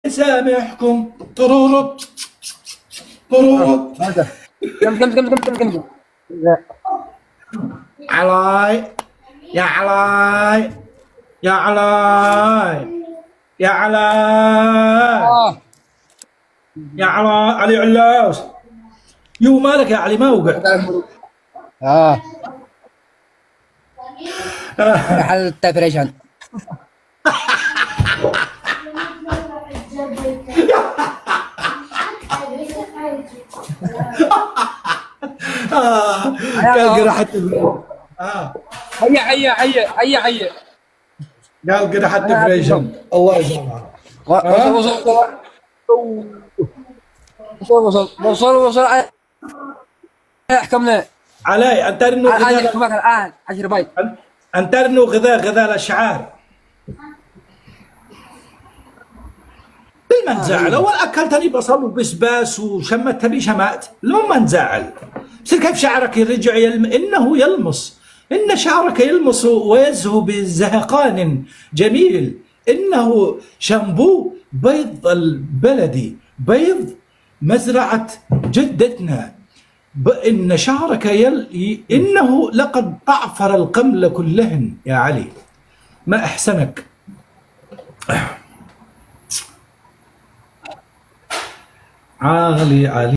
سامحكم طرورط طرورط. هذا كم علاي يا علاي يا علاي يا علاي اه يا علاي علي علاوس. يو مالك يا علي ما وقع. اه محل التبريشن. قال قرحت هيا قال قرحت فريشن الله يسامحه. وصل احكمنا. علي انت انه انا غذاء، احكمك الان 10 بايت. انت انه غذاء الاشعار. ما نزعل اول اكلتني بصل وبسباس وشمتني شمات لو ما نزعل. بس كيف شعرك يرجع انه يلمس، ان شعرك يلمس ويزهو بزهقان جميل. انه شامبو بيض البلدي، بيض مزرعه جدتنا. ان شعرك انه لقد طعفر القمل كلهن يا علي. ما احسنك. علي